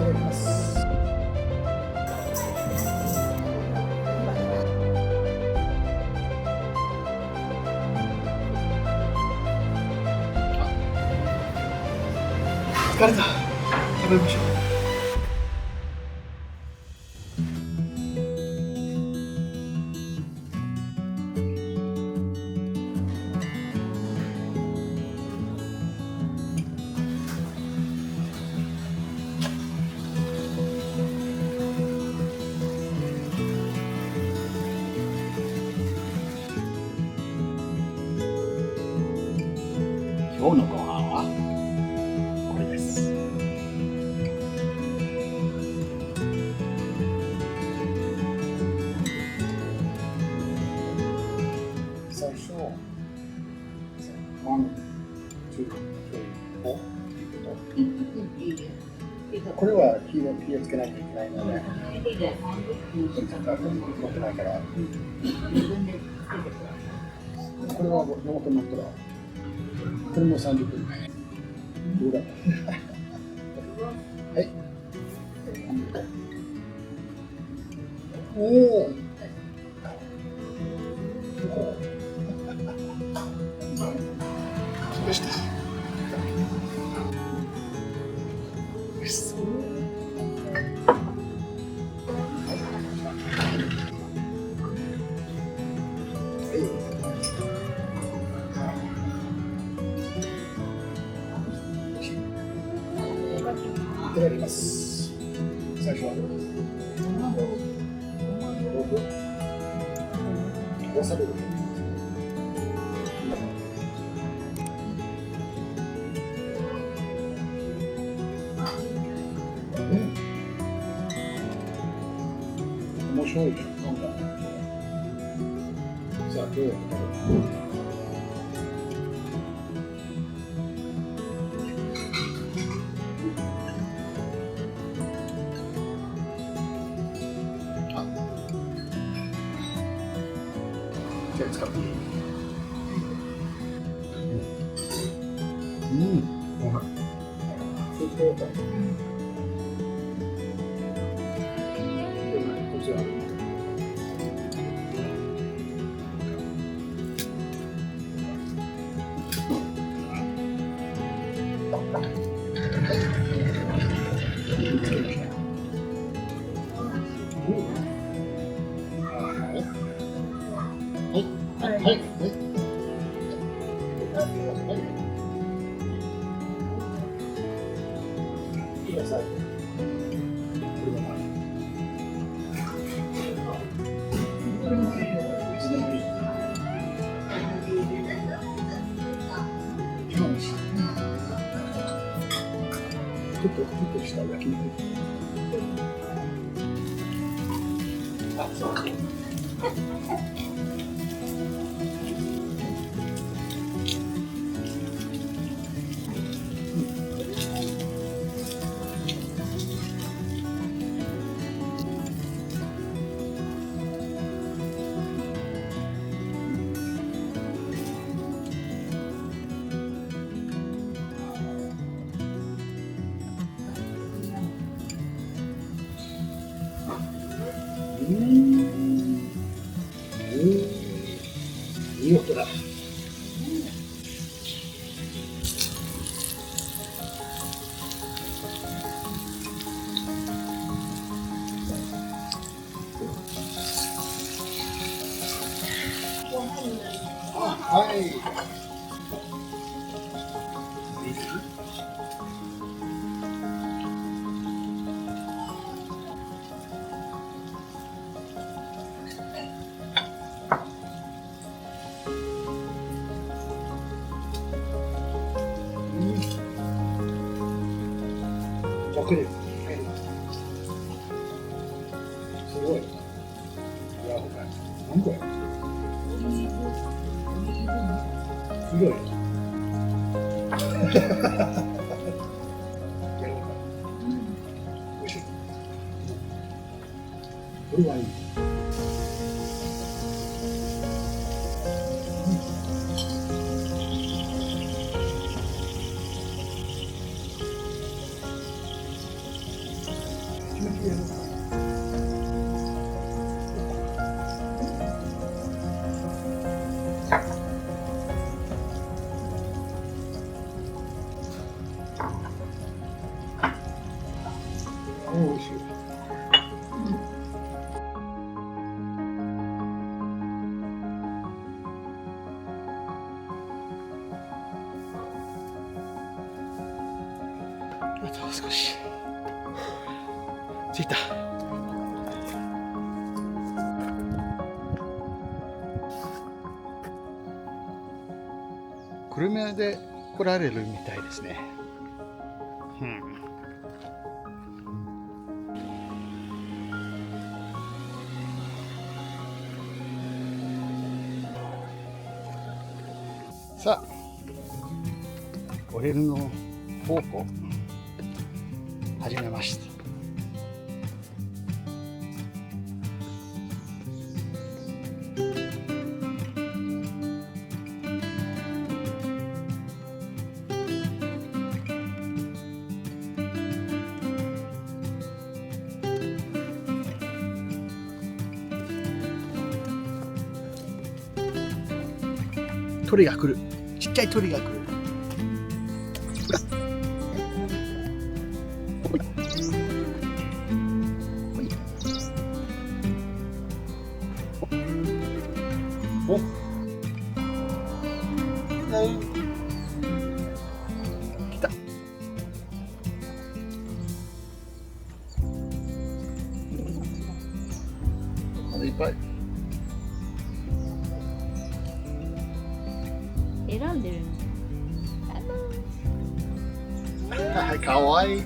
ただきます。疲れた。食べましょう。今日のご飯はこれです。最初、1、2、3、4これは火をつけないといけないので、持ってないから。これはノートになったら、これも30分。どうだはい。おお。来ました。よし。いただきます。最初はわさび。面白いでしょ。なんだ。さあどうやって食べる？じゃあ使っていい？ご飯。そうしてよかった。こちら。はい。ください。これはない。いつでもいい。ちょっとした焼肉。あ、そう。いい音だ。はい。楽です。すごい。何これ。すごい。おいしい。これはいい。おいしい。あと少し。着いた。車で来られるみたいですね。さあ、オレルの方向始めました。鳥が来る。ちっちゃい鳥が来る。お。来た。まだいっぱい。選んでるの。かわいい。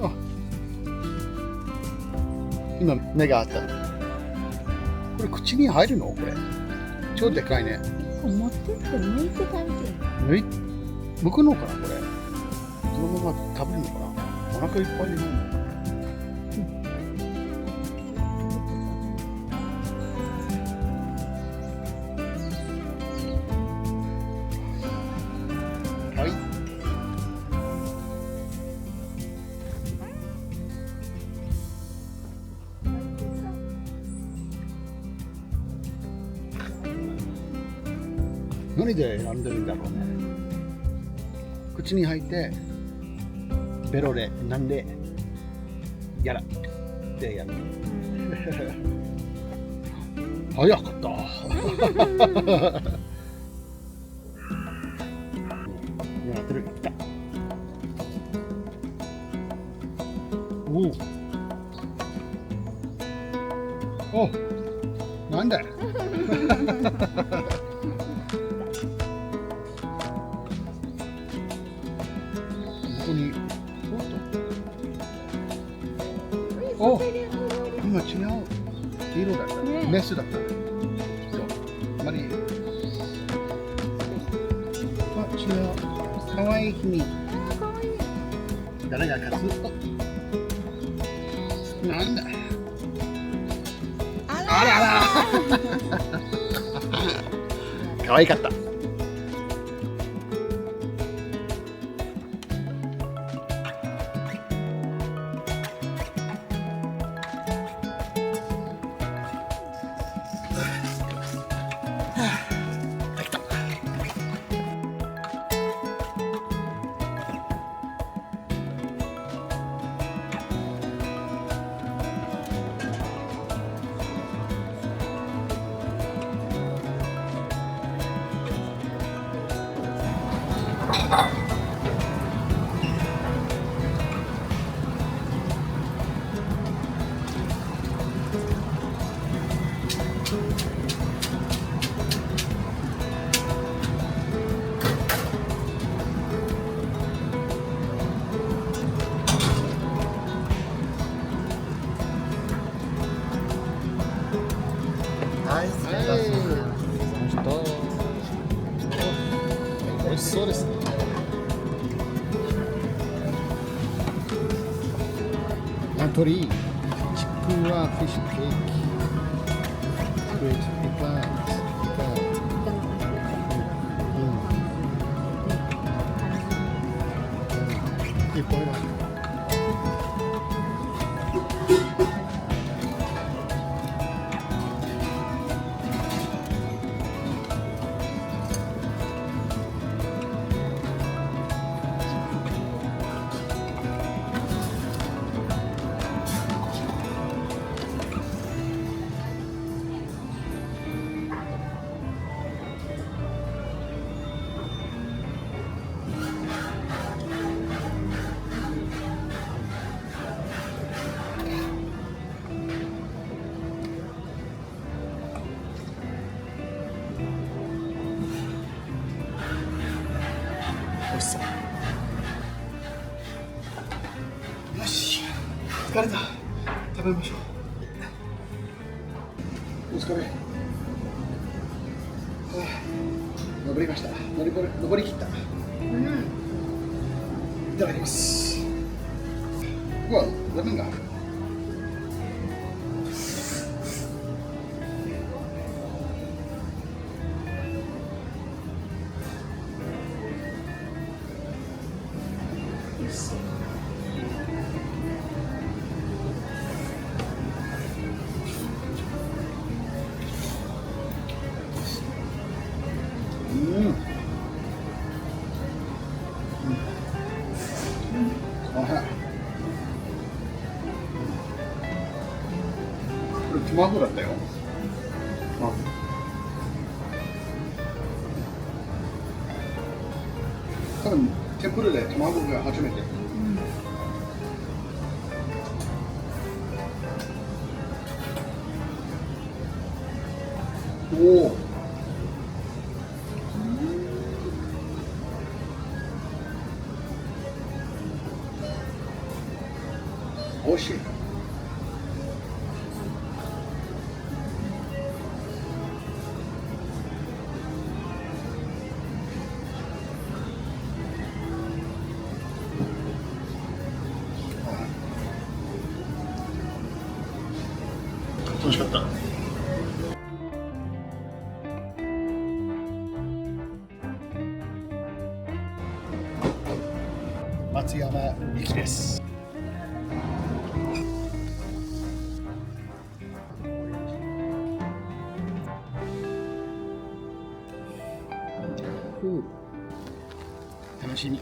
あ、今目があった。これ口に入るの？これ超でかいね。持ってって剥いて食べてる。剥くのかなこれ。そのまま食べるのかな。お腹いっぱいになるの。はい。何で選んでるんだろうね。口に入ってベロでなんでやらってやる。早かった。やってる。来た。おお、なんだ。ここにお、今違う色だった、ね、メスだった。あまり違う。かわいい君。誰が勝つ？なんだ。あらあら。かわいかった。はい、美味しそうですね。アントリー、ちくわフィッシュケーキ、クレープイカ、イカ、これだ。美味しそう。よし、疲れた。食べましょう。お疲れ。登りました。登り切った。いただきます。うわ、レモンが。これ卵だったよ。多分天ぷらで卵が初めて。おお。美味しい。楽しかった。松山由紀です。楽しみ。